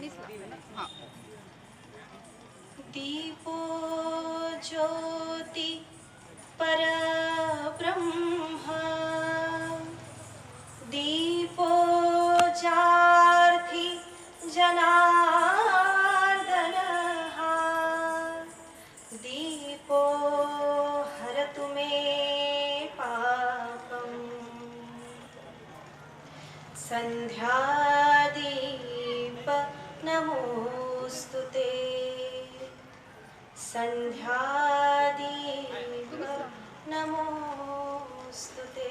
हां. दीपो ज्योति परब्रह्म दीपो चार्थी जनार्दनः दीपो हरतु मे पापम् संध्यादीप नमोस्तुते संध्यादीप नमोस्तुते.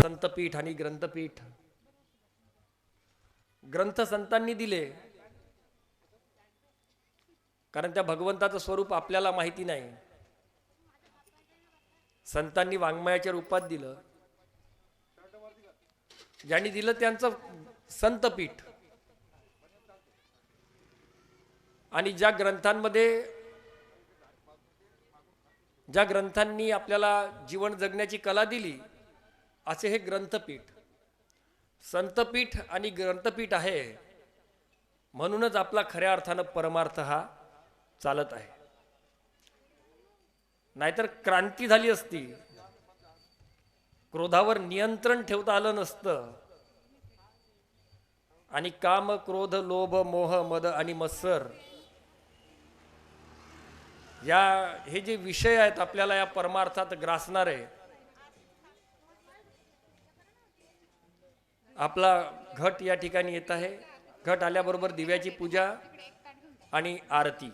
संतपीठ आणि ग्रंथपीठ. ग्रंथ संतांनी दिले कारण त्या भगवंताचं स्वरूप आपल्याला माहिती नाही. संतांनी वाङ्मयाच्या रूपात दिलं. ज्यांनी दिलं त्यांचं संतपीठ. आणि ज्या ग्रंथांनी आपल्याला जीवन जगण्याची कला दिली असे हे ग्रंथपीठ. संतपीठ आणि ग्रंथपीठ आहे म्हणूनच आपला खऱ्या अर्थानं परमार्थ हा चालत आहे. नाहीतर क्रांती झाली असती, क्रोधावर नियंत्रण ठेवता आलं नसतं आणि काम क्रोध लोभ मोह मद आणि मत्सर हे जे विषय आहेत आपल्याला या परमार्थात ग्रासणारे. आपला घट या ठिकाणी येत आहे. घट आल्याबरोबर दिव्याची पूजा आणि आरती.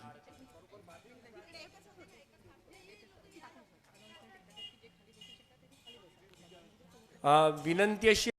विनंती अशी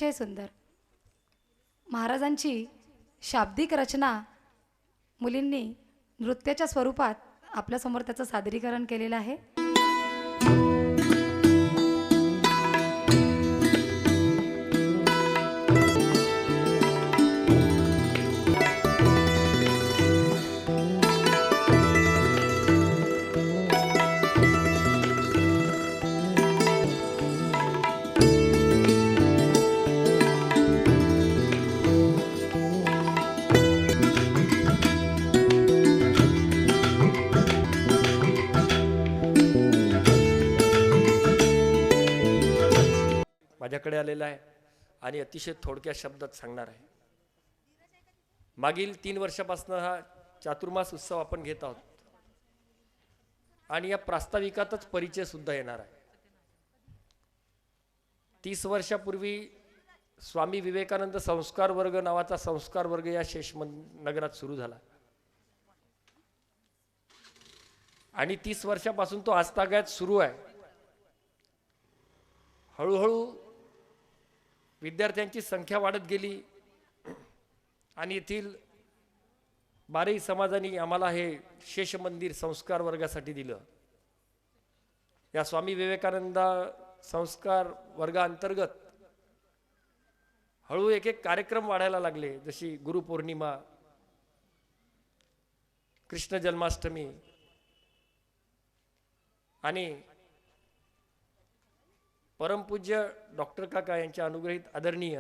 अतिशय सुंदर. महाराजांची शाब्दिक रचना मुलींनी नृत्याच्या स्वरूपात आपल्यासमोर त्याचं सादरीकरण केलेलं आहे. माझ्याकडे आलेला आहे आणि अतिशय थोडक्या शब्दात सांगणार आहे. मागील 3 वर्षापासून हा चातुर्मास उत्सव आपण घेत आहोत आणि या प्रास्ताविकातच परिचय सुद्धा येणार आहे. 30 वर्षापूर्वी स्वामी विवेकानंद संस्कार वर्ग नावाचा संस्कार वर्ग या शेष नगरात सुरू झाला आणि 30 वर्षापासून तो आजतागायत सुरू आहे. हळूहळू विद्यार्थ्यांची संख्या वाढत गेली आणि येथील बाराही समाजांनी आम्हाला हे शेष मंदिर संस्कार वर्गासाठी दिलं. या स्वामी विवेकानंद संस्कार वर्गाअंतर्गत हळू एक एक कार्यक्रम वाढायला लागले, जशी गुरुपौर्णिमा, कृष्ण जन्माष्टमी आणि परमपूज्य डॉक्टर काका यांच्या अनुग्रहित आदरणीय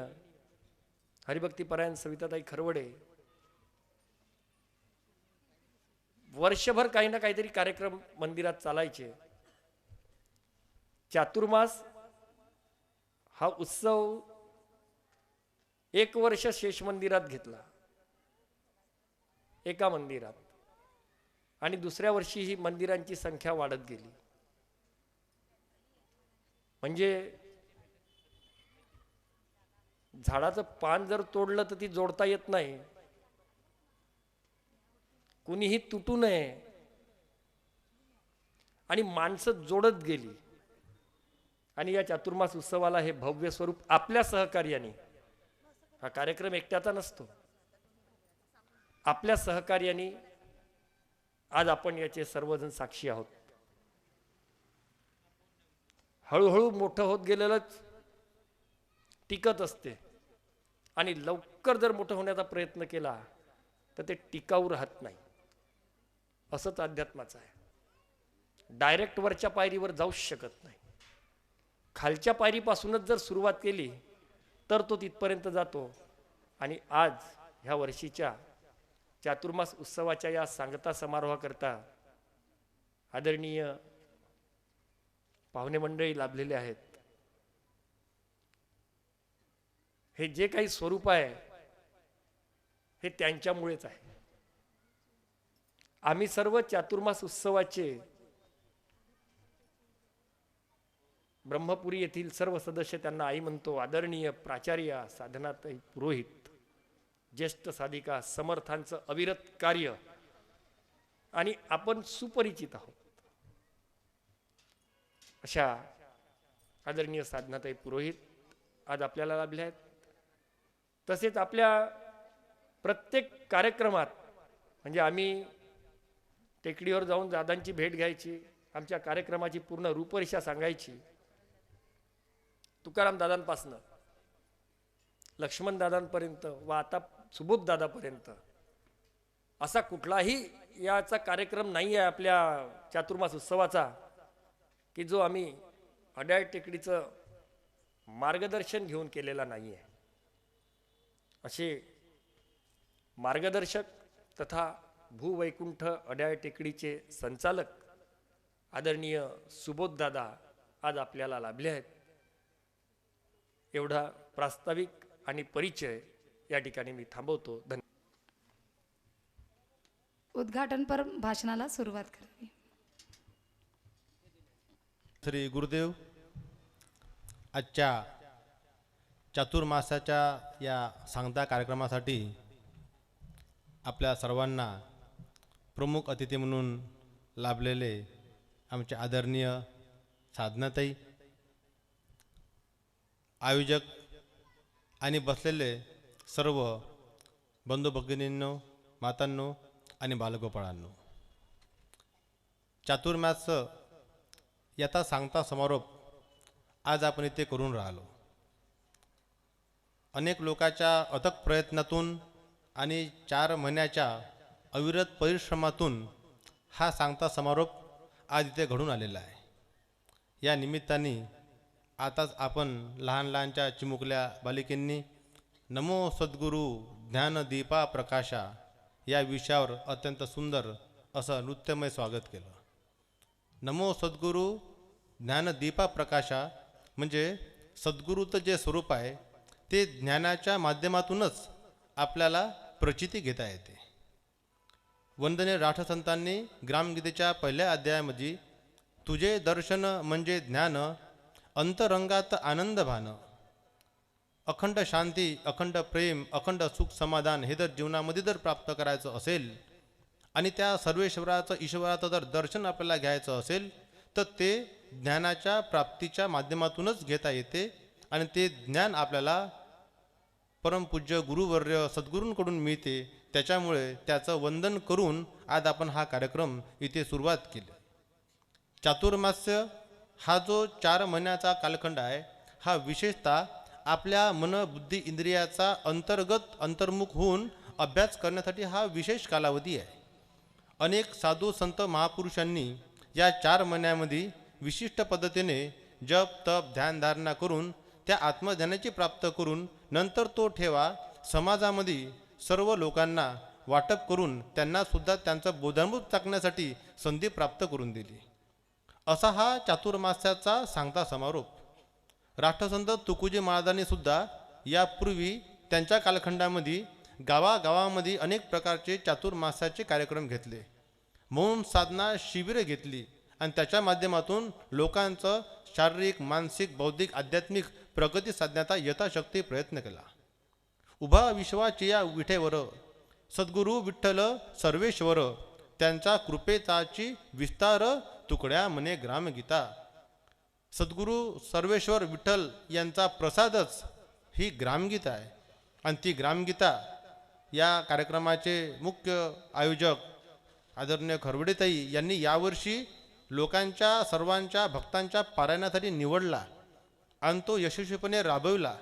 हरिभक्तीपरायण सविताताई खरवडे वर्षभर काही ना काहीतरी कार्यक्रम मंदिरात चालायचे. चातुर्मास हा उत्सव 1 वर्ष शेष मंदिरात घेतला, एका मंदिरात, आणि दुसऱ्या वर्षी ही मंदिरांची संख्या वाढत गेली. म्हणजे झाडाचं पान जर तोडलं तर ती जोडता येत नाही, कुणीही तुटू नये, आणि माणसं जोडत गेली. आणि या चातुर्मास उत्सवाला हे भव्य स्वरूप आपल्या सहकार्याने, हा कार्यक्रम एकट्याचा नसतो, आपल्या सहकार्याने आज आपण याचे सर्वजण साक्षी आहोत. हळूहळू मोठं होत गेलेलंच टिकत असते आणि लवकर जर मोठं होण्याचा प्रयत्न केला तर ते टिकाऊ राहत नाही. असंच अध्यात्माचं आहे. डायरेक्ट वरच्या पायरीवर जाऊच शकत नाही. खालच्या पायरीपासूनच जर सुरुवात केली तर तो तिथपर्यंत जातो. आणि आज ह्या वर्षीच्या चातुर्मास उत्सवाच्या या सांगता समारोहाकरता आदरणीय पाहुणे मंडळी लाभलेले आहेत. हे जे काही स्वरूप आहे हे त्यांच्यामुळेच आहे. आम्ही सर्व चातुर्मास उत्सवाचे ब्रह्मपुरी येथील सर्व सदस्य त्यांना आई म्हणतो. आदरणीय प्राचार्य साधनाताई पुरोहित, ज्येष्ठ साधिका, समर्थांचं अविरत कार्य, आणि आपण सुपरिचित आहोत अशा आदरणीय साधनाताई पुरोहित आज आपल्याला लाभल्या आहेत. तसेच आपल्या प्रत्येक कार्यक्रमात, म्हणजे आम्ही टेकडीवर जाऊन दादांची भेट घ्यायची, आमच्या कार्यक्रमाची पूर्ण रूपरेषा सांगायची, तुकाराम दादांपासनं लक्ष्मण दादांपर्यंत व आता सुबोध दादापर्यंत असा कुठलाही याचा कार्यक्रम नाही आहे आपल्या चातुर्मास उत्सवाचा की जो आम्ही अड्याळ टेकडीचं मार्गदर्शन घेऊन केलेला नाही आहे. असे मार्गदर्शक तथा भूवैकुंठ अड्याळ टेकडीचे संचालक आदरणीय सुबोध दादा आज आपल्याला लाभले आहेत. एवढा प्रास्ताविक आणि परिचय या ठिकाणी मी थांबवतो. धन्यवाद. उद्घाटनपर भाषणाला सुरुवात करावी. श्री गुरुदेव, आजच्या चातुर्मासाच्या या सांगता कार्यक्रमासाठी आपल्या सर्वांना प्रमुख अतिथी म्हणून लाभलेले आमचे आदरणीय साधनाताई, आयोजक आणि बसलेले सर्व बंधू भगिनींनो, मातांनो आणि बालगोपाळांनो, चातुर्मास याचा सांगता समारोप आज आपण इथे करून राहिलो. अनेक लोकांच्या अथक प्रयत्नातून आणि 4 महिन्याच्या अविरत परिश्रमातून हा सांगता समारोप आज इथे घडून आलेला आहे. या निमित्ताने आताच आपण लहान लहानच्या चिमुकल्या बालिकेंनी नमो सद्गुरू ज्ञानदीपा प्रकाशा या विषयावर अत्यंत सुंदर असं नृत्यमय स्वागत केलं. नमो सद्गुरू ज्ञानदीपा प्रकाशा म्हणजे सद्गुरूचं जे स्वरूप आहे ते ज्ञानाच्या माध्यमातूनच आपल्याला प्रचिती घेता येते. वंदनीय राष्ट्रसंतांनी ग्रामगीतेच्या पहिल्या अध्यायामध्ये तुझे दर्शन म्हणजे ज्ञान, अंतरंगात आनंद भान, अखंड शांती, अखंड प्रेम, अखंड सुख समाधान हे जर जीवनामध्ये जर प्राप्त करायचं असेल आणि त्या सर्वेश्वराचं ईश्वराचं जर दर्शन आपल्याला घ्यायचं असेल तर ते ज्ञानाच्या प्राप्तीच्या माध्यमातूनच घेता येते. आणि ते ज्ञान आपल्याला परमपूज्य गुरुवर्य सद्गुरूंकडून मिळते. त्याच्यामुळे त्याचं वंदन करून आज आपण हा कार्यक्रम इथे सुरुवात केली. चातुर्मास्य हा जो 4 महिन्याचा कालखंड आहे हा विशेषतः आपल्या मन बुद्धी इंद्रियाचा अंतर्मुख होऊन अभ्यास करण्यासाठी हा विशेष कालावधी आहे. अनेक साधू संत महापुरुषांनी या 4 महिन्यामध्ये विशिष्ट पद्धतीने जप तप ध्यानधारणा करून त्या आत्मज्ञानाची प्राप्त करून नंतर तो ठेवा समाजामध्ये सर्व लोकांना वाटप करून त्यांना सुद्धा त्यांचं बोधामृत टाकण्यासाठी संधी प्राप्त करून दिली. असा हा चातुर्मास्याचा सांगता समारोप. राष्ट्रसंत तुकोजी महाराजांनी सुद्धा यापूर्वी त्यांच्या कालखंडामध्ये गावागावामध्ये अनेक प्रकारचे चातुर्मास्याचे कार्यक्रम घेतले. मौन साधना शिबिरे घेतली आणि त्याच्या माध्यमातून लोकांचं शारीरिक मानसिक बौद्धिक आध्यात्मिक प्रगती साधण्याचा यथाशक्ती प्रयत्न केला. उभा विश्वाचिया विठेवर सद्गुरू विठ्ठल सर्वेश्वर त्यांचा कृपेचाची विस्तार तुकड्या म्हणे ग्रामगीता. सद्गुरू सर्वेश्वर विठ्ठल यांचा प्रसादच ही ग्रामगीता आहे. आणि ती ग्रामगीता या कार्यक्रमाचे मुख्य आयोजक आदरणीय खरवडेताई यांनी यावर्षी लोकांच्या सर्वांच्या भक्तांच्या पारायणासाठी निवडला आणि तो यशस्वीपणे राबविला.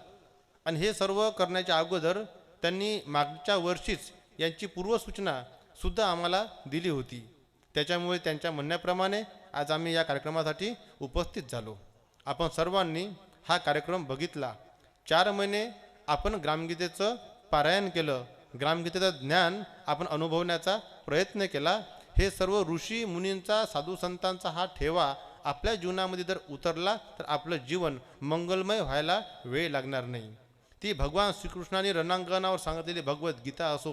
आणि हे सर्व करण्याच्या अगोदर त्यांनी मागच्या वर्षीच यांची पूर्वसूचना सुद्धा आम्हाला दिली होती. त्याच्यामुळे त्यांच्या म्हणण्याप्रमाणे आज आम्ही या कार्यक्रमासाठी उपस्थित झालो. आपण सर्वांनी हा कार्यक्रम बघितला. 4 महिने आपण ग्रामगीतेचं पारायण केलं. ग्रामगीतेचं ज्ञान आपण अनुभवण्याचा प्रयत्न केला. हे सर्व ऋषी मुनींचा साधू संतांचा हा ठेवा आपल्या जीवनामध्ये जर उतरला तर आपलं जीवन मंगलमय व्हायला वेळ लागणार नाही. ती भगवान श्रीकृष्णाने रणांगणावर सांगितलेली भगवद्गीता असो,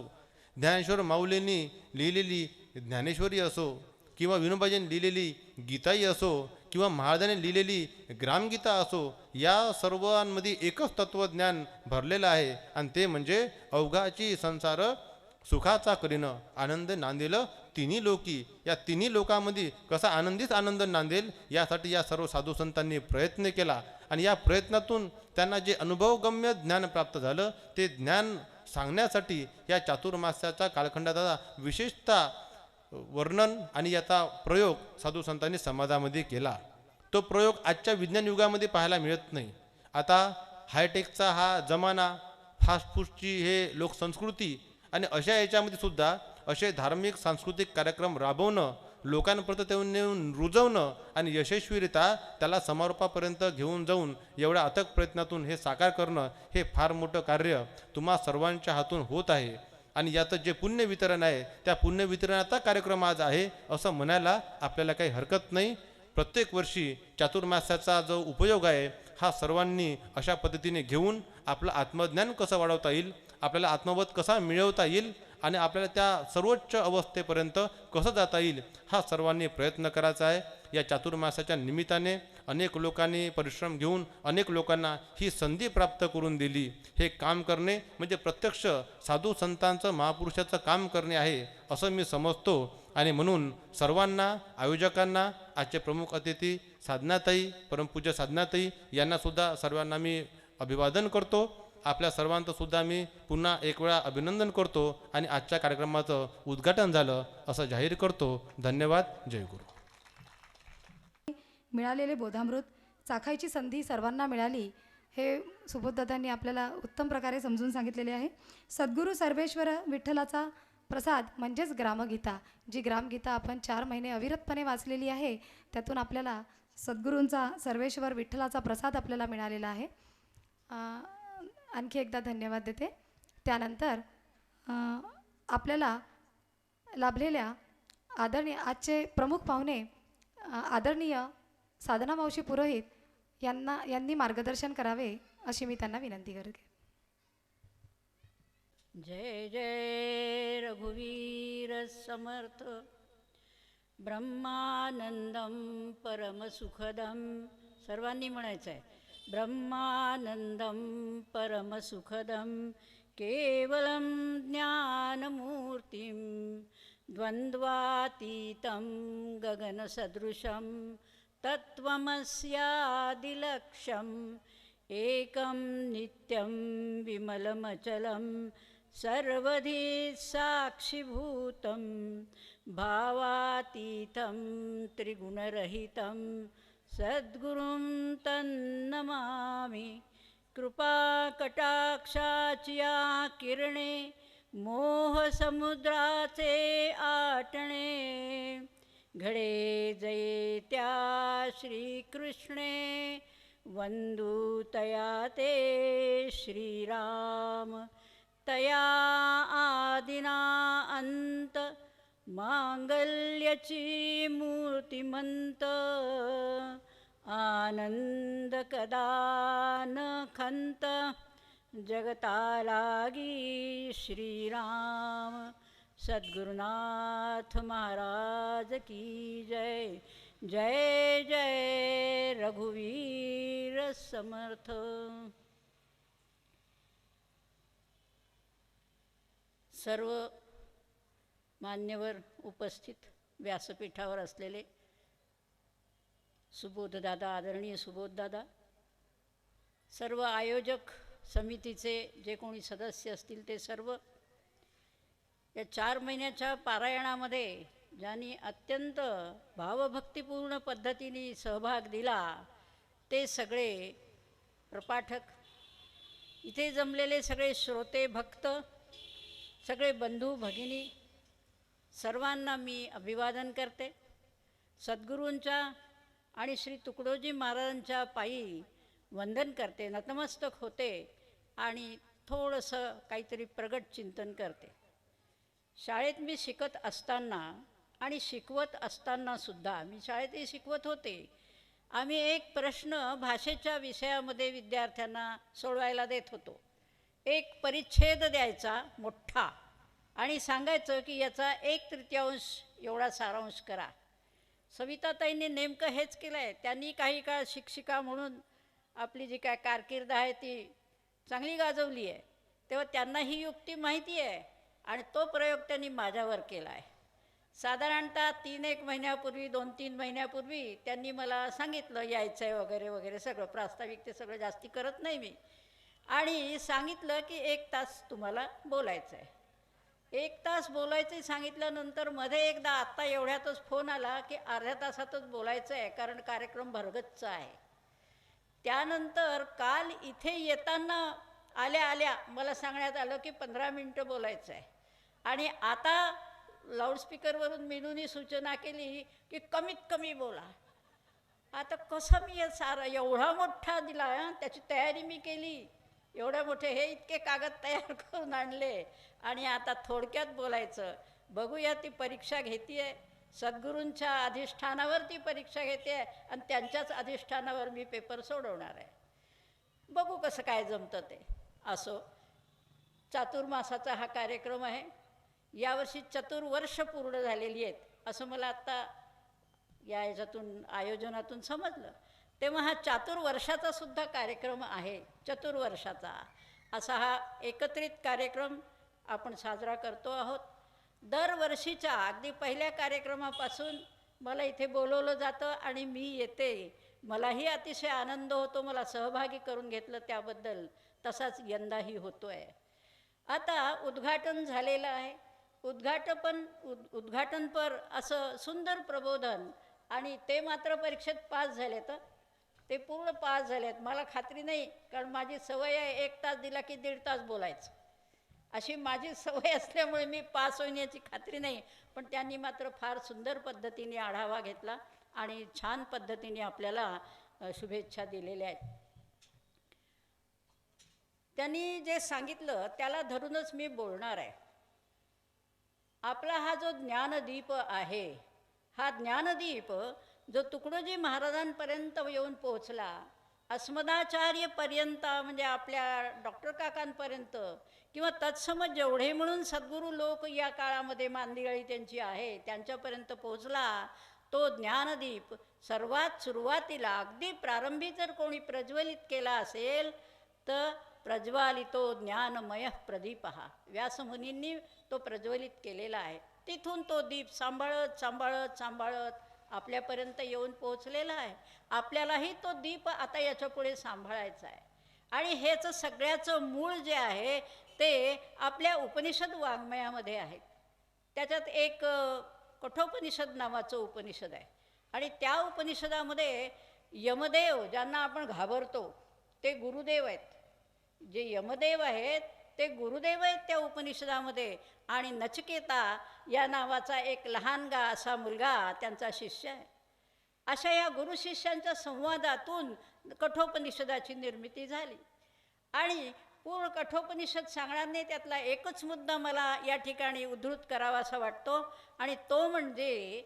ज्ञानेश्वर माऊलींनी लिहिलेली ज्ञानेश्वरी असो, किंवा विनोबाजींनी लिहिलेली गीताई असो, किंवा महाराजांनी लिहिलेली ग्रामगीता असो, या सर्वांमध्ये एकच तत्वज्ञान भरलेलं आहे आणि ते म्हणजे अवघाची संसार सुखाचा करीनं आनंद नांदेल तिन्ही लोकी. या तिन्ही लोकांमध्ये कसा आनंदीच आनंद नांदेल यासाठी या सर्व साधू संतांनी प्रयत्न केला. आणि या प्रयत्नातून त्यांना जे अनुभवगम्य ज्ञान प्राप्त झालं ते ज्ञान सांगण्यासाठी या चातुर्मास्याचा कालखंडाचा विशेषतः वर्णन आणि याचा प्रयोग साधू संतांनी समाजामध्ये केला. तो प्रयोग आजच्या विज्ञान युगामध्ये पाहायला मिळत नाही. आता हायटेकचा हा जमाना, फास्टफूडची हे लोकसंस्कृती आणि अशा याच्यामध्ये सुद्धा असे धार्मिक सांस्कृतिक कार्यक्रम राबवणं, लोकांपर्यंत ते नेऊन रुजवणं आणि यशस्वीरित्या त्याला समारोपापर्यंत घेऊन जाऊन एवढ्या अथक प्रयत्नातून हे साकार करणं हे फार मोठं कार्य तुम्हा सर्वांच्या हातून होत आहे. आणि याचं जे पुण्य वितरण आहे त्या पुण्य वितरणाचा कार्यक्रम आज आहे असं म्हणायला आपल्याला काही हरकत नाही. प्रत्येक वर्षी चातुर्मास्याचा जो उपयोग आहे हा सर्वांनी अशा पद्धतीने घेऊन आपलं आत्मज्ञान कसं वाढवता येईल, आपल्याला आत्मबोध कसा मिळवता येईल आणि आपल्याला त्या सर्वोच्च अवस्थेपर्यंत कसं जाता येईल हा सर्वांनी प्रयत्न करायचा आहे. या चातुर्मासाच्या निमित्ताने अनेक लोकांनी परिश्रम घेऊन अनेक लोकांना ही संधी प्राप्त करून दिली. हे काम करणे म्हणजे प्रत्यक्ष साधू संतांचं महापुरुषाचं काम करणे आहे असं मी समजतो. आणि म्हणून सर्वांना, आयोजकांना, आजचे प्रमुख अतिथी साधनाताई, परमपूज्य साधनाताई यांनासुद्धा सर्वांना मी अभिवादन करतो. आपल्या सर्वांचं सुद्धा मी पुन्हा एक वेळा अभिनंदन करतो आणि आजच्या कार्यक्रमाचं उद्घाटन झालं असं जाहीर करतो. धन्यवाद. जय गुरु. मिळालेले बोधामृत चाखायची संधी सर्वांना मिळाली हे सुबोधदादांनी आपल्याला उत्तम प्रकारे समजून सांगितलेले आहे. सद्गुरू सर्वेश्वर विठ्ठलाचा प्रसाद म्हणजेच ग्रामगीता, जी ग्रामगीता आपण 4 महिने अविरतपणे वाचलेली आहे, त्यातून आपल्याला सद्गुरूंचा सर्वेश्वर विठ्ठलाचा प्रसाद आपल्याला मिळालेला आहे. आणखी एकदा धन्यवाद देते. त्यानंतर आपल्याला लाभलेल्या आदरणीय आजचे प्रमुख पाहुणे आदरणीय साधना मावशी पुरोहित यांनी मार्गदर्शन करावे अशी मी त्यांना विनंती करते. जय जय रघुवीर समर्थ. ब्रह्मानंदम परमसुखदम. सर्वांनी म्हणायचं आहे. ब्रह्मानंदम परमसुखदम केवलं ज्ञानमूर्तिं द्वन्द्वातीतं गगनसदृशं तत्त्वमस्यादिलक्ष्यम् एकं नित्यं विमलमचलं सर्वधी साक्षिभूतं भावातीतं त्रिगुणरहितं सद्गुरुं तन्नमामि. कृपाकटाक्षाच्या किरणे मोहसमुद्राचे आटणे घडे जये त्या श्रीकृष्णे वंदू तया ते श्रीराम. तया आदिना अंत मांगल्यची मूर्तिमंत आनंद कदा न खंत जगता लागी श्रीराम. सद्गुरुनाथ महाराज की जय. जय जय रघुवीर समर्थ. सर्व मान्यवर उपस्थित व्यासपीठावर असलेले सुबोधदादा, आदरणीय सुबोधदादा, सर्व आयोजक समितीचे जे कोणी सदस्य असतील ते सर्व, या 4 महिन्याच्या पारायणामध्ये ज्यांनी अत्यंत भावभक्तिपूर्ण पद्धतीने सहभाग दिला ते सगळे प्रपाठक, इथे जमलेले सगळे श्रोते भक्त, सगळे बंधू भगिनी, सर्वांना मी अभिवादन करते. सद्गुरूंच्या आणि श्री तुकडोजी महाराजांच्या पायी वंदन करते, नतमस्तक होते आणि थोडंसं काहीतरी प्रगट चिंतन करते. शाळेत मी शिकत असताना आणि शिकवत असतानासुद्धा, मी शाळेतही शिकवत होते, आम्ही एक प्रश्न भाषेच्या विषयामध्ये विद्यार्थ्यांना सोडवायला देत होतो. एक परिच्छेद द्यायचा मोठा आणि सांगायचं की याचा 1/3 एवढा सारांश करा. सविताताईंनी नेमकं हेच केलं आहे. त्यांनी काही काळ शिक्षिका म्हणून आपली जी काय कारकीर्द आहे ती चांगली गाजवली आहे, तेव्हा त्यांना ही युक्ती माहिती आहे आणि तो प्रयोग त्यांनी माझ्यावर केला आहे. साधारणतः 3-1 महिन्यापूर्वी, 2-3 महिन्यापूर्वी त्यांनी मला सांगितलं यायचं आहे वगैरे वगैरे, सगळं प्रास्ताविक ते सगळं जास्ती करत नाही मी, आणि सांगितलं की 1 तास तुम्हाला बोलायचं आहे. 1 तास बोलायचं सांगितल्यानंतर मध्ये एकदा आत्ता एवढ्यातच फोन आला की अर्ध्या तासातच बोलायचं आहे कारण कार्यक्रम भरगच्च आहे. त्यानंतर काल इथे येताना आल्या आल्या मला सांगण्यात आलं की 15 मिनटं बोलायचं आहे आणि आता लाऊडस्पीकरवरून मीनूनी सूचना केली की कमीत कमी बोला. आता कसं मी सारा एवढा मोठा दिला, त्याची तयारी मी केली, एवढे मोठे हे इतके कागद तयार करून आणले आणि आता थोडक्यात बोलायचं. बघूया, ती परीक्षा घेते आहे, सद्गुरूंच्या अधिष्ठानावर ती परीक्षा घेते आहे आणि त्यांच्याच अधिष्ठानावर मी पेपर सोडवणार आहे. बघू कसं काय जमतं ते. असो, चातुर्मासाचा हा कार्यक्रम आहे. यावर्षी 4 वर्ष पूर्ण झालेली आहेत असं मला आत्ता या याच्यातून आयोजनातून समजलं. तेव्हा हा 4 वर्षाचा सुद्धा कार्यक्रम आहे. 4 वर्षाचा असा हा एकत्रित कार्यक्रम आपण साजरा करतो आहोत. दरवर्षीच्या अगदी पहिल्या कार्यक्रमापासून मला इथे बोलवलं जातं आणि मी येते. मलाही अतिशय आनंद होतो. मला सहभागी करून घेतलं त्याबद्दल तसाच यंदाही होतो आहे. आता उद्घाटन झालेलं आहे. उद्घाटनपर असं सुंदर प्रबोधन, आणि ते मात्र परीक्षेत पास झाले. तर ते पूर्ण पास झालेत. मला खात्री नाही, कारण माझी सवय आहे 1 तास दिला की 1.5 तास बोलायचं. अशी माझी सवय असल्यामुळे मी पास होण्याची खात्री नाही. पण त्यांनी मात्र फार सुंदर पद्धतीने आढावा घेतला आणि छान पद्धतीने आपल्याला शुभेच्छा दिलेल्या आहेत. त्यांनी जे सांगितलं त्याला धरूनच मी बोलणार आहे. आपला हा जो ज्ञानदीप आहे, हा ज्ञानदीप जो तुकडोजी महाराजांपर्यंत येऊन पोहोचला, अस्मदाचार्यपर्यंत म्हणजे आपल्या डॉक्टर काकांपर्यंत, किंवा तत्सम जेवढे म्हणून सद्गुरू लोक या काळामध्ये मांदियाळी त्यांची आहे त्यांच्यापर्यंत पोहोचला. तो ज्ञानदीप सर्वात सुरुवातीला अगदी प्रारंभी जर कोणी प्रज्वलित केला असेल तर प्रज्वालितो ज्ञानमय प्रदीपहा, व्यासमुनींनी तो प्रज्वलित केलेला आहे. तिथून तो दीप सांभाळत सांभाळत सांभाळत आपल्यापर्यंत येऊन पोहोचलेला आहे. आपल्यालाही तो दीप आता याच्या पुढे सांभाळायचा आहे. आणि हेच सगळ्याचं मूळ जे आहे ते आपल्या उपनिषद वाङ्मयामध्ये आहे. त्याच्यात एक कठोपनिषद नावाचं उपनिषद आहे, आणि त्या उपनिषदामध्ये यमदेव ज्यांना आपण घाबरतो ते गुरुदेव आहेत. जे यमदेव आहेत ते गुरुदेव आहेत त्या उपनिषदामध्ये. आणि नचिकेता या नावाचा एक लहानगा असा मुलगा त्यांचा शिष्य आहे. अशा या गुरुशिष्यांच्या संवादातून कठोपनिषदाची निर्मिती झाली. आणि पूर्ण कठोपनिषद सांगणार नाही, त्यातला एकच मुद्दा मला या ठिकाणी उद्धृत करावासा वाटतो, आणि तो म्हणजे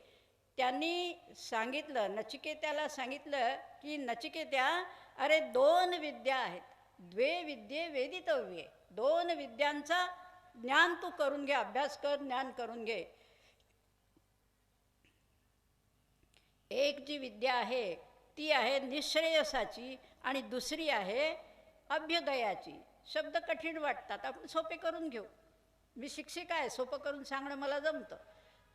त्यांनी सांगितलं, नचिकेत्याला सांगितलं की नचिकेत्या, अरे 2 विद्या आहेत, 2 विद्ये वेदितव्ये, 2 विद्यांचा ज्ञान तू करून घे, अभ्यास कर, ज्ञान करून घे. एक जी विद्या आहे ती आहे निःश्रेयसाची, आणि दुसरी आहे अभ्युदयाची. शब्द कठीण वाटतात, आपण सोपे करून घेऊ. मी शिक्षिका आहे, सोपं करून सांगणं मला जमतं.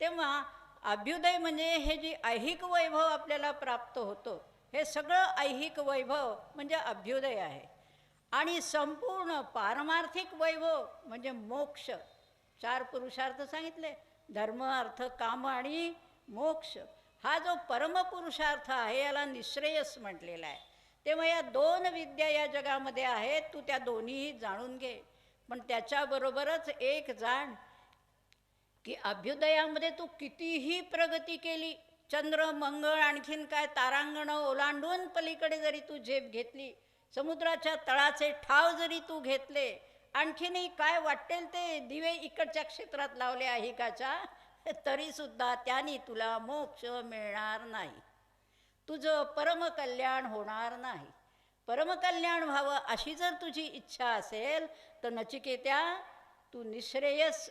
तेव्हा अभ्युदय म्हणजे हे जी ऐहिक वैभव आपल्याला प्राप्त होतं, हे सगळं ऐहिक वैभव म्हणजे अभ्युदय आहे. आणि संपूर्ण पारमार्थिक वैभव म्हणजे मोक्ष. 4 पुरुषार्थ सांगितले, धर्म, अर्थ, काम आणि मोक्ष. हा जो परमपुरुषार्थ आहे याला निःश्रेयस म्हटलेला आहे. तेव्हा या 2 विद्या या जगामध्ये आहेत, तू त्या दोन्हीही जाणून घे. पण त्याच्याबरोबरच एक जाण की अभ्युदयामध्ये तू कितीही प्रगती केली, चंद्र, मंगळ, आणखीन काय तारांगणं ओलांडून पलीकडे जरी तू झेप घेतली, समुद्राच्या तळाचे ठाव जरी तू घेतले, आणखीनही काय वाटेल ते दिवे इकडच्या क्षेत्रात लावले ऐहिकाच्या, तरीसुद्धा त्यांनी तुला मोक्ष मिळणार नाही. तुझं परमकल्याण होणार नाही. परमकल्याण व्हावं अशी जर तुझी इच्छा असेल तर नचिकेत्या, तू निःश्रेयस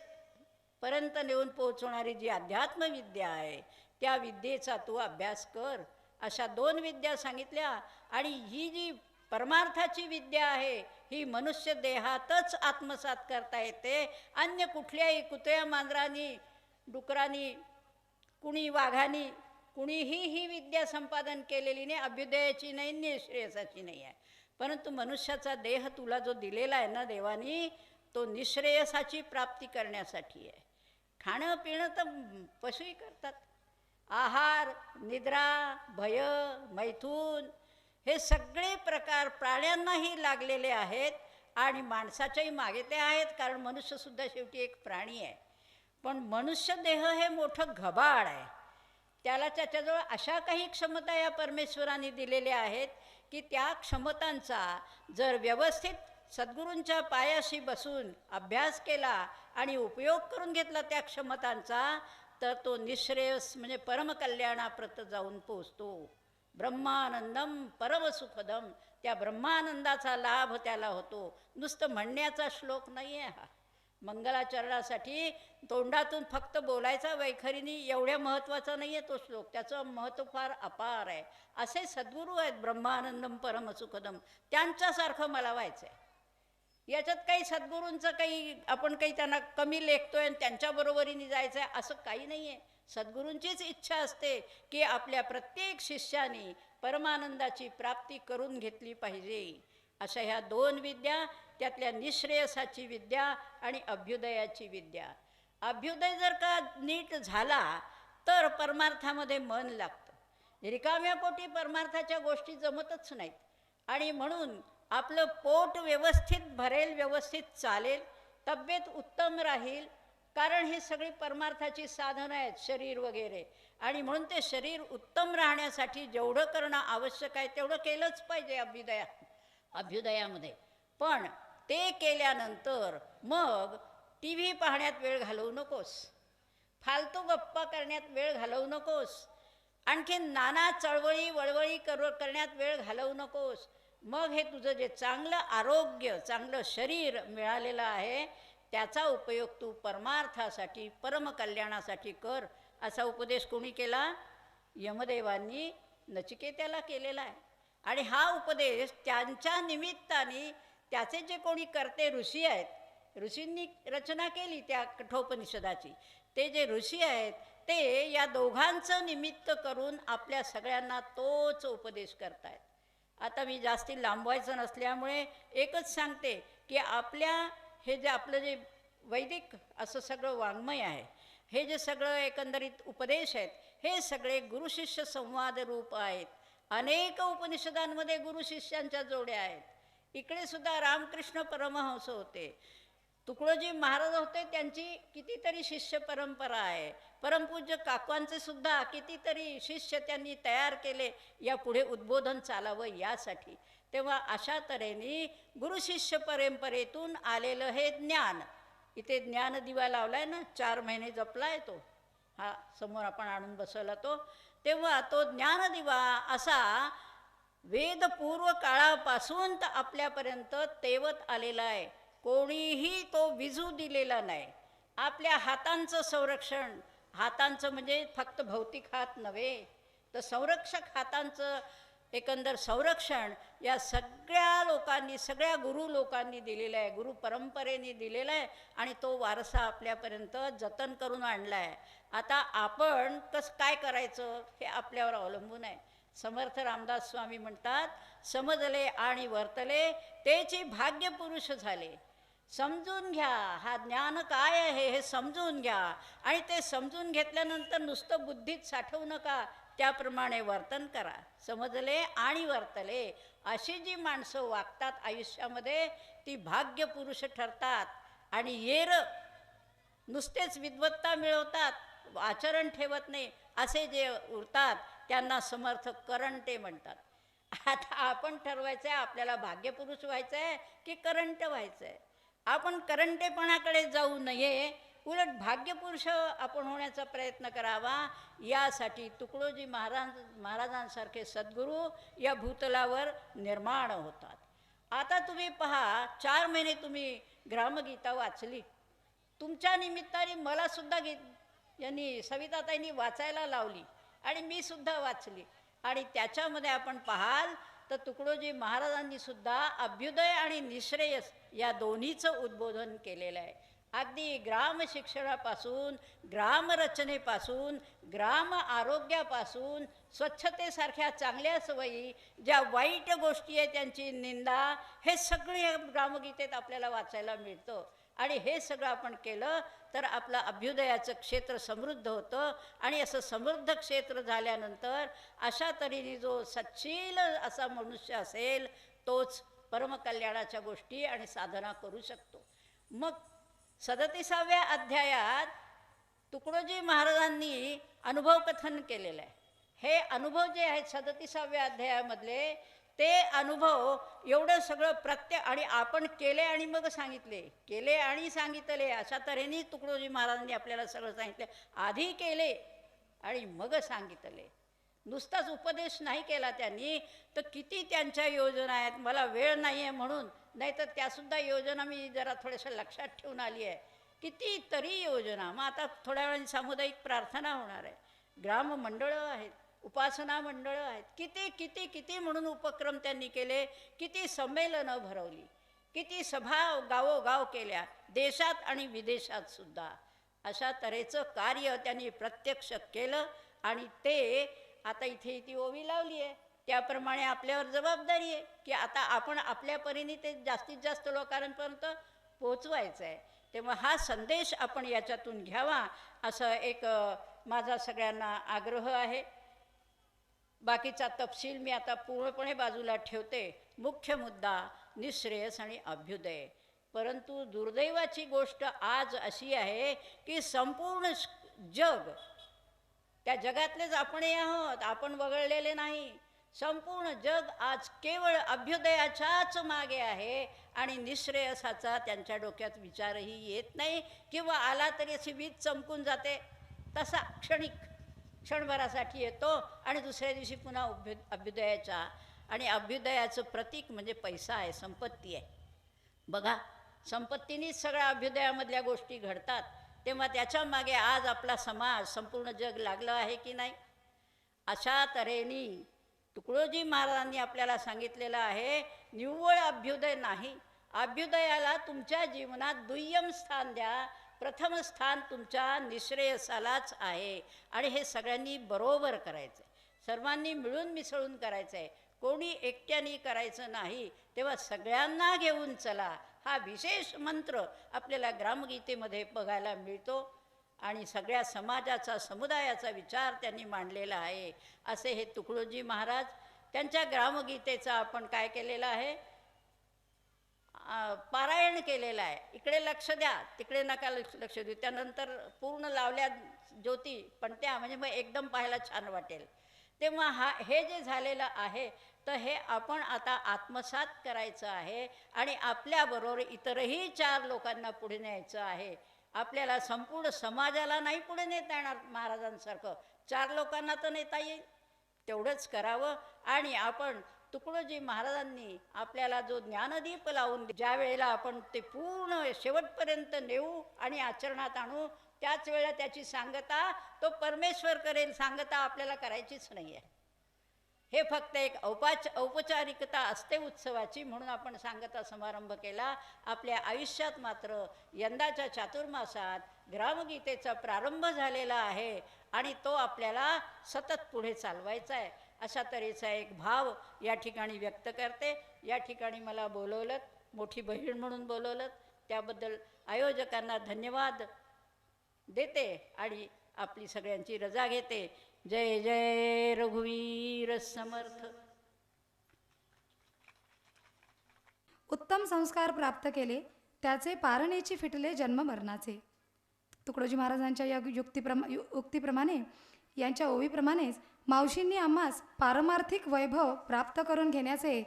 पर्यंत नेऊन पोहोचवणारी जी अध्यात्मविद्या आहे त्या विद्येचा तू अभ्यास कर. अशा 2 विद्या सांगितल्या. आणि ही जी परमार्थाची विद्या आहे ही मनुष्य देहातच आत्मसात करता येते. अन्य कुठल्याही कुत्र्या, मांजरांनी, डुकरांनी, कुणी वाघांनी, कुणीही ही विद्या संपादन केलेली नाही. अभ्युदयाची नाही, निःश्रेयसाची नाही आहे. परंतु मनुष्याचा देह तुला जो दिलेला आहे ना देवानी, तो निःश्रेयसाची प्राप्ती करण्यासाठी आहे. खाणं पिणं तर पशुही करतात. आहार, निद्रा, भय, मैथून हे सगळे प्रकार प्राण्यांनाही लागलेले आहेत, आणि माणसाच्याही मागे ते आहेत, कारण मनुष्यसुद्धा शेवटी एक प्राणी आहे. पण मनुष्य देह हे मोठं घबाड आहे. त्याला त्याच्याजवळ अशा काही क्षमता या परमेश्वराने दिलेल्या आहेत की त्या क्षमतांचा जर व्यवस्थित सद्गुरूंच्या पायाशी बसून अभ्यास केला आणि उपयोग करून घेतला त्या क्षमतांचा, तर तो निःश्रेयस म्हणजे परमकल्याणाप्रत जाऊन पोचतो. ब्रह्मानंदम परमसुखदम, त्या ब्रह्मानंदाचा लाभ त्याला होतो. नुसतं म्हणण्याचा श्लोक नाही आहे हा. मंगलाचरणासाठी तोंडातून फक्त बोलायचा वैखरीने एवढ्या महत्त्वाचा नाही आहे तो श्लोक, त्याचं महत्त्व फार अपार आहे. असे सद्गुरू आहेत ब्रह्मानंदम परमसुखदम, त्यांच्यासारखं मला व्हायचं आहे. याच्यात काही सद्गुरूंचं काही आपण काही त्यांना कमी लेखतोय आणि त्यांच्याबरोबरीने जायचं आहे असं काही नाही आहे. सद्गुरूंचीच इच्छा असते की आपल्या प्रत्येक शिष्याने परमानंदाची प्राप्ती करून घेतली पाहिजे. अशा ह्या 2 विद्या, त्यातल्या निःश्रेयसाची विद्या आणि अभ्युदयाची विद्या. अभ्युदय जर का नीट झाला तर परमार्थामध्ये मन लागतं. रिकाम्या पोटी परमार्थाच्या गोष्टी जमतच नाहीत. आणि म्हणून आपलं पोट व्यवस्थित भरेल, व्यवस्थित चालेल, तब्येत उत्तम राहील, कारण ही सगळी परमार्थाची साधनं आहेत, शरीर वगैरे. आणि म्हणून ते शरीर उत्तम राहण्यासाठी जेवढं करणं आवश्यक आहे तेवढं केलंच पाहिजे अभ्युदयामध्ये. पण ते केल्यानंतर मग टी व्ही पाहण्यात वेळ घालवू नकोस, फालतू गप्पा करण्यात वेळ घालवू नकोस, आणखी नाना चळवळी वळवळी करण्यात वेळ घालवू नकोस. मग हे तुझं जे चांगलं आरोग्य, चांगलं शरीर मिळालेलं आहे त्याचा उपयोग तू परमार्थासाठी, परमकल्याणासाठी कर. असा उपदेश कोणी केला? यमदेवांनी नचिकेत्याला केलेला आहे. आणि हा उपदेश त्यांच्या निमित्ताने त्याचे जे कोणी करते ऋषी आहेत, ऋषींनी रचना केली त्या कठोपनिषदाची. ते जे ऋषी आहेत ते या दोघांचं निमित्त करून आपल्या सगळ्यांना तोच उपदेश करतायत. आता मी जास्ती लांबवायचं नसल्यामुळे एकच सांगते की आपल्या हे जे आपलं जे वैदिक असं सगळं वाङ्मय आहे, हे जे सगळं एकंदरीत उपदेश आहेत, हे सगळे गुरुशिष्य संवाद रूप आहेत. अनेक उपनिषदांमध्ये गुरुशिष्यांच्या जोड्या आहेत. इकडे सुद्धा रामकृष्ण परमहंस होते, तुकडोजी महाराज होते, त्यांची कितीतरी शिष्य परंपरा आहे. परमपूज्य काकवांचे सुद्धा कितीतरी शिष्य त्यांनी तयार केले या पुढे उद्बोधन चालावं यासाठी. तेव्हा अशा तऱ्हेने गुरुशिष्य परंपरेतून आलेलं हे ज्ञान, इथे ज्ञान दिवा लावलाय ना, 4 महिने जपलाय तो, हा समोर आपण आणून बसवला तो. तेव्हा तो ज्ञानदिवा असा वेदपूर्व काळापासून तर आपल्यापर्यंत तेवत आलेला आहे. कोणीही तो विजू दिलेला नाही. आपल्या हातांचं संरक्षण, हातांचं म्हणजे फक्त भौतिक हात नव्हे तर संरक्षक हातांचं एकंदर संरक्षण या सगळ्या लोकांनी, सगळ्या गुरु लोकांनी दिलेलं आहे, गुरु परंपरेने दिलेला आहे. आणि तो वारसा आपल्यापर्यंत जतन करून आणला आहे. आता आपण काय करायचं हे आपल्यावर अवलंबून आहे. समर्थ रामदास स्वामी म्हणतात, समजले आणि वर्तले तेची भाग्य पुरुष झाले. समजून घ्या हा ज्ञान काय आहे हे समजून घ्या, आणि ते समजून घेतल्यानंतर नुसतं बुद्धीत साठवू नका, त्याप्रमाणे वर्तन करा. समजले आणि वर्तले अशी जी माणसं वागतात आयुष्यामध्ये ती भाग्य पुरुष ठरतात. आणि नुसतेच विद्वत्ता मिळवतात, आचरण ठेवत नाही असे जे उरतात त्यांना समर्थ करंटे म्हणतात. आता आपण ठरवायचं आहे आपल्याला भाग्यपुरुष व्हायचं आहे की करंट व्हायचं आहे. आपण करंटेपणाकडे जाऊ नये, उलट भाग्यपुरुष आपण होण्याचा प्रयत्न करावा. यासाठी तुकडोजी महाराजांसारखे सद्गुरू या भूतलावर निर्माण होतात. आता तुम्ही पहा, 4 महिने तुम्ही ग्रामगीता वाचली, तुमच्या निमित्ताने मला सुद्धा यांनी सविताताईंनी वाचायला लावली आणि मी सुद्धा वाचली. आणि त्याच्यामध्ये आपण पाहाल तर तुकडोजी महाराजांनी सुद्धा अभ्युदय आणि निःश्रेयस या दोन्हीचं उद्बोधन केलेलं आहे. अगदी ग्राम शिक्षणापासून, ग्रामरचनेपासून, ग्राम आरोग्यापासून, स्वच्छतेसारख्या चांगल्या सवयी, ज्या वाईट गोष्टी आहेत त्यांची निंदा, हे सगळे ग्रामगीतेत आपल्याला वाचायला मिळतं. आणि हे सगळं आपण केलं तर आपलं अभ्युदयाचं क्षेत्र समृद्ध होतं. आणि असं समृद्ध क्षेत्र झाल्यानंतर अशा तऱ्हेने जो सच्शील असा मनुष्य असेल तोच परमकल्याणाच्या गोष्टी आणि साधना करू शकतो. मग 37व्या अध्यायात तुकडोजी महाराजांनी अनुभव कथन केलेलं आहे. हे अनुभव जे आहेत 37व्या अध्यायामधले, ते अनुभव एवढं सगळं आणि आपण केले आणि मग सांगितले, केले आणि सांगितले, अशा तऱ्हेने तुकडोजी महाराजांनी आपल्याला सगळं सांगितले. आधी केले आणि मग सांगितले. नुसताच उपदेश नाही केला त्यांनी, तर किती त्यांच्या योजना आहेत. मला वेळ नाही आहे म्हणून, नाही तर त्यासुद्धा योजना मी जरा थोड्याशा लक्षात ठेवून आली आहे. कितीतरी योजना. मग आता थोड्या वेळाने सामुदायिक प्रार्थना होणार आहे, ग्राममंडळं आहेत, उपासना मंडळं आहेत, किती किती किती म्हणून उपक्रम त्यांनी केले. किती संमेलनं भरवली, किती सभा गावोगाव केल्या, देशात आणि विदेशात सुद्धा. अशा तऱ्हेचं कार्य त्यांनी प्रत्यक्ष केलं. आणि ते आता इथे ती ओवी लावली आहे, त्याप्रमाणे आपल्यावर जबाबदारी आहे की आता आपण आपल्या परीने ते जास्तीत जास्त लोकांपर्यंत पोचवायचं आहे. तेव्हा हा संदेश आपण याच्यातून घ्यावा असं एक माझा सगळ्यांना आग्रह आहे. बाकीचा तपशील मी आता पूर्णपणे बाजूला ठेवते. मुख्य मुद्दा निःश्रेयस आणि अभ्युदय. परंतु दुर्दैवाची गोष्ट आज अशी आहे की संपूर्ण जग, त्या जगातलेच आपणही आहोत, आपण वगळलेले नाही, संपूर्ण जग आज केवळ अभ्युदयाच्याच मागे आहे आणि निःश्रेयसाचा त्यांच्या डोक्यात विचारही येत नाही, किंवा आला तरी अशी वीज चमकून जाते तसा क्षणभरासाठी येतो आणि दुसऱ्या दिवशी पुन्हा अभ्युदयाचा. आणि अभ्युदयाचं प्रतीक म्हणजे पैसा आहे, संपत्ती आहे. बघा, संपत्तीनीच सगळ्या अभ्युदयामधल्या गोष्टी घडतात. तेव्हा त्याच्या मागे आज आपला समाज, संपूर्ण जग लागलं आहे की नाही. अशा तऱ्हेने तुकडोजी महाराजांनी आपल्याला सांगितलेलं आहे, निव्वळ अभ्युदय नाही, अभ्युदयाला तुमच्या जीवनात दुय्यम स्थान द्या. प्रथम स्थान तुमच्या निःश्रेयसालाच आहे आणि हे सगळ्यांनी बरोबर करायचं आहे, सर्वांनी मिळून मिसळून करायचं आहे, कोणी एकट्याने करायचं नाही. तेव्हा सगळ्यांना घेऊन चला हा विशेष मंत्र आपल्याला ग्रामगीतेमध्ये बघायला मिळतो आणि सगळ्या समाजाचा, समुदायाचा विचार त्यांनी मांडलेला आहे. असे हे तुकडोजी महाराज, त्यांच्या ग्रामगीतेचं आपण काय केलेलं आहे, पारायण केलेलं आहे. इकडे लक्ष द्या, तिकडे नका लक्ष देऊ. त्यानंतर पूर्ण लावल्या ज्योती पण त्या म्हणजे मग एकदम पाहायला छान वाटेल. तेव्हा हे जे झालेलं आहे तर हे आपण आता आत्मसात करायचं आहे आणि आपल्याबरोबर इतरही 4 लोकांना पुढे न्यायचं आहे. आपल्याला संपूर्ण समाजाला नाही पुढे नेता येणार महाराजांसारखं, 4 लोकांना तर नेता येईल, तेवढंच करावं. आणि आपण तुकडोजी महाराजांनी आपल्याला जो ज्ञानदीप लावून ज्या वेळेला आपण ते पूर्ण शेवटपर्यंत नेऊ आणि आचरणात आणू, त्याच वेळेला त्याची सांगता तो परमेश्वर करेल, सांगता आपल्याला करायचीच नाही आहे. हे फक्त एक औपचारिकता असते उत्सवाची, म्हणून आपण सांगता समारंभ केला. आपल्या आयुष्यात मात्र यंदाच्या चातुर्मासात ग्रामगीतेचा प्रारंभ झालेला आहे आणि तो आपल्याला सतत पुढे चालवायचा आहे. अशा तऱ्हेचा एक भाव या ठिकाणी व्यक्त करते. या ठिकाणी मला बोलवलं, मोठी बहीण म्हणून बोलवलं, त्याबद्दल आयोजकांना धन्यवाद देते आणि आपली सगळ्यांची रजा घेते. जय जय रघुवीर समर्थ. उत्तम संस्कार प्राप्त केले, त्याचे पारणेची फिटले जन्म मरणाचे. तुकडोजी महाराजांच्या या उक्तीप्रमाणे, यांच्या ओवीप्रमाणेच मावशींनी आम्हास पारमार्थिक वैभव प्राप्त करून घेण्याचे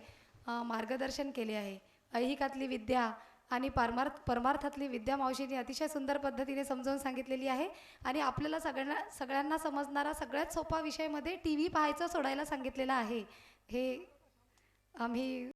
मार्गदर्शन केले आहे. ऐहिकातली विद्या आणि परमार्थातली विद्या मावशींनी अतिशय सुंदर पद्धतीने समजावून सांगितलेली आहे. आणि आपल्याला सगळ्यांना समजणारा सगळ्यात सोपा विषयमध्ये TV पाहायचं सोडायला सांगितलेलं आहे. हे आम्ही